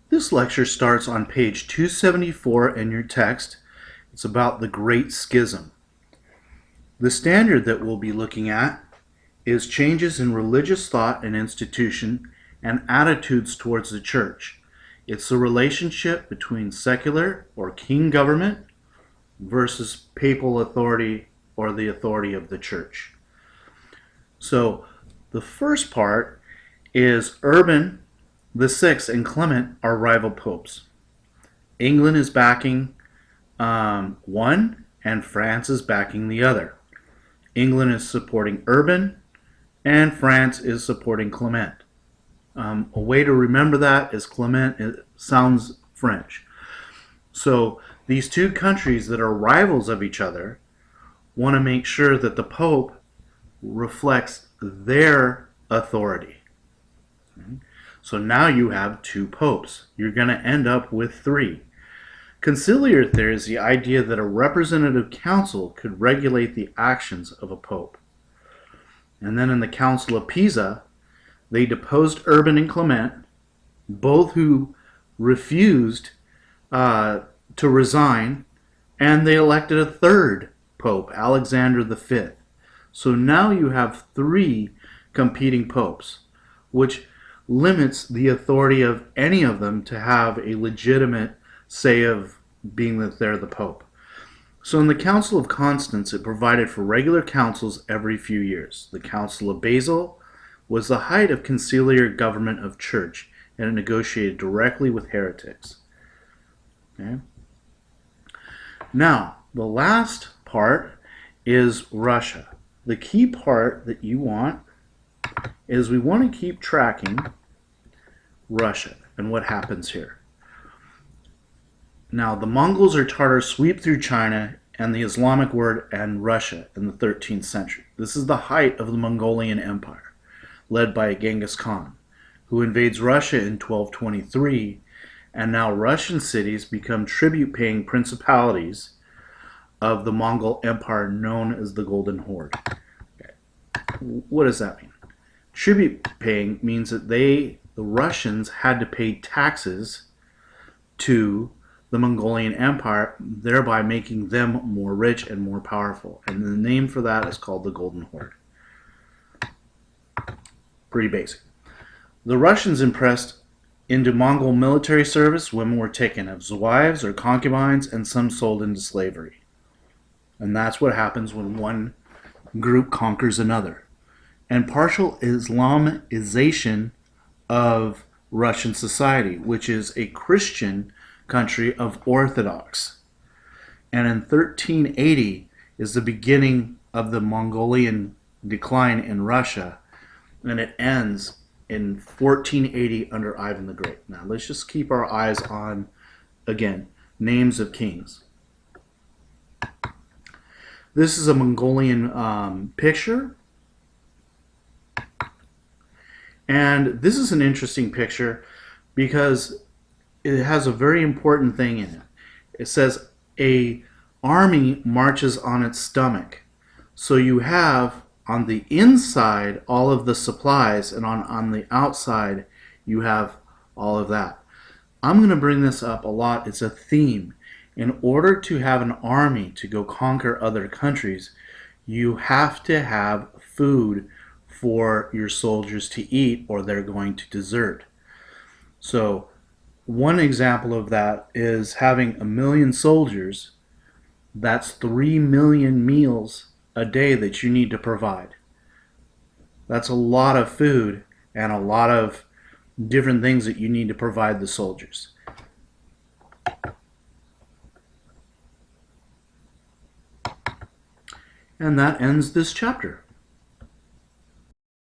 This lecture starts on page 274 in your text. It's about the Great Schism. The standard that we'll be looking at is changes in religious thought and institution and attitudes towards the church. It's the relationship between secular or king government versus papal authority or the authority of the church. So the first part is Urban VI and Clement are rival popes. England is backing one and France is backing the other. England is supporting Urban and France is supporting Clement. A way to remember that is Clement. It sounds French. So these two countries that are rivals of each other want to make sure that the Pope reflects their authority. Okay? So now you have two popes. You're going to end up with three. Conciliar theory is the idea that a representative council could regulate the actions of a pope. And then in the Council of Pisa, they deposed Urban and Clement, both who refused to resign, and they elected a third pope, Alexander V. So now you have three competing popes, which limits the authority of any of them to have a legitimate say of being that they're the pope. So in the Council of Constance, it provided for regular councils every few years. The Council of Basel was the height of conciliar government of church, and it negotiated directly with heretics. Okay. Now, the last part is Russia. The key part that you want is we want to keep tracking Russia and what happens here. Now, the Mongols or Tatars sweep through China and the Islamic world and Russia in the 13th century. This is the height of the Mongolian Empire, led by Genghis Khan, who invades Russia in 1223, and now Russian cities become tribute-paying principalities of the Mongol Empire known as the Golden Horde. Okay. What does that mean? Tribute-paying means that the Russians had to pay taxes to the Mongolian Empire, thereby making them more rich and more powerful. And the name for that is called the Golden Horde. Pretty basic. The Russians impressed into Mongol military service, women were taken as wives or concubines, and some sold into slavery. And that's what happens when one group conquers another. And partial Islamization of Russian society, which is a Christian country of Orthodox. And in 1380 is the beginning of the Mongolian decline in Russia, and it ends in 1480 under Ivan the Great. Now let's just keep our eyes on, again, names of kings. This is a Mongolian picture. And this is an interesting picture because it has a very important thing in it. It says a army marches on its stomach. So you have on the inside all of the supplies, and on the outside you have all of that. I'm going to bring this up a lot. It's a theme. In order to have an army to go conquer other countries, you have to have food for your soldiers to eat, or they're going to desert. So one example of that is having 1 million soldiers. That's 3 million meals a day that you need to provide. That's a lot of food and a lot of different things that you need to provide the soldiers. And that ends this chapter.